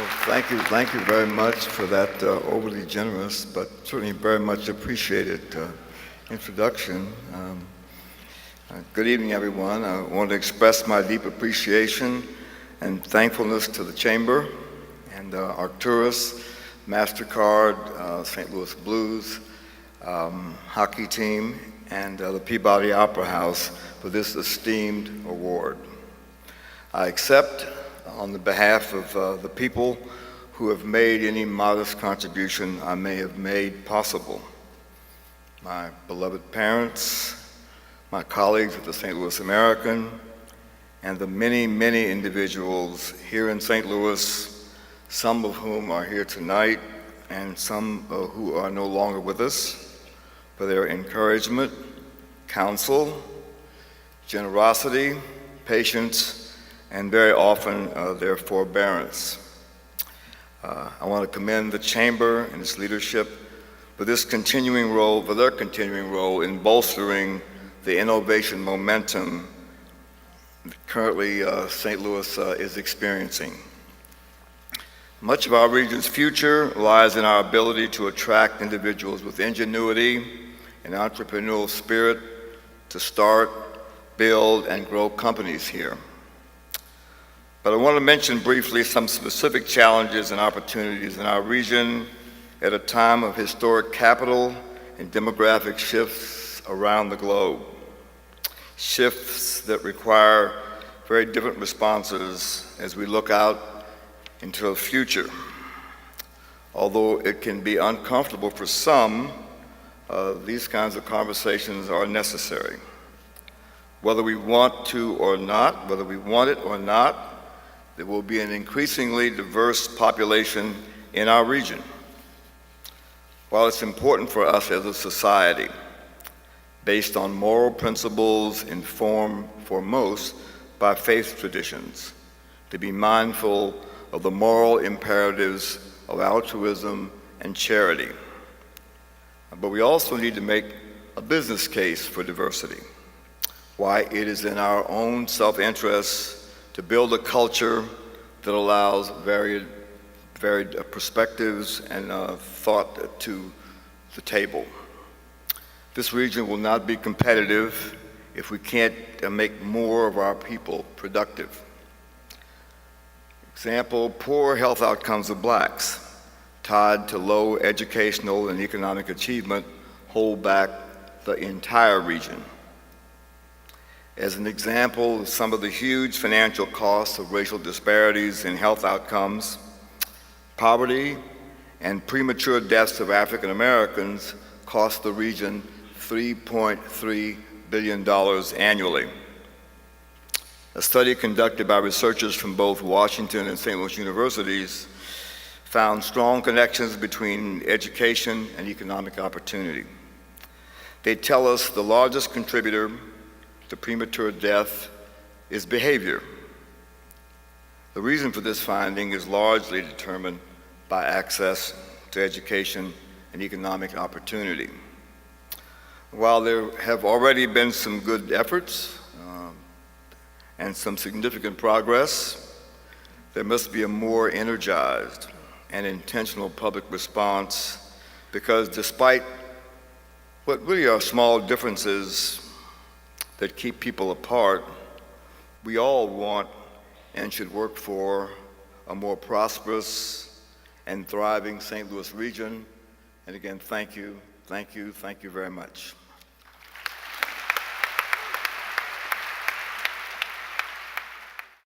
Thank you very much for that overly generous, but certainly very much appreciated introduction. Good evening, everyone. I want to express my deep appreciation and thankfulness to the Chamber and Arcturus, MasterCard, St. Louis Blues, hockey team, and the Peabody Opera House for this esteemed award. I accept on the behalf of the people who have made any modest contribution I may have made possible. My beloved parents, my colleagues at the St. Louis American, and the many, many individuals here in St. Louis, some of whom are here tonight and some who are no longer with us, for their encouragement, counsel, generosity, patience, and very often their forbearance. I want to commend the Chamber and its leadership for their continuing role in bolstering the innovation momentum that currently St. Louis is experiencing. Much of our region's future lies in our ability to attract individuals with ingenuity and entrepreneurial spirit to start, build, and grow companies here. But I want to mention briefly some specific challenges and opportunities in our region at a time of historic capital and demographic shifts around the globe. Shifts that require very different responses as we look out into the future. Although it can be uncomfortable for some, these kinds of conversations are necessary. Whether we want to or not, whether we want it or not, there will be an increasingly diverse population in our region. While it's important for us as a society, based on moral principles informed foremost by faith traditions, to be mindful of the moral imperatives of altruism and charity. But we also need to make a business case for diversity, why it is in our own self-interest to build a culture that allows varied perspectives and thought to the table. This region will not be competitive if we can't make more of our people productive. Example, poor health outcomes of blacks tied to low educational and economic achievement hold back the entire region. As an example, some of the huge financial costs of racial disparities in health outcomes, poverty, and premature deaths of African Americans cost the region $3.3 billion annually. A study conducted by researchers from both Washington and St. Louis universities found strong connections between education and economic opportunity. They tell us the largest contributor to premature death is behavior. The reason for this finding is largely determined by access to education and economic opportunity. While there have already been some good efforts and some significant progress, there must be a more energized and intentional public response, because despite what really are small differences that keep people apart, we all want and should work for a more prosperous and thriving St. Louis region. And again, thank you very much.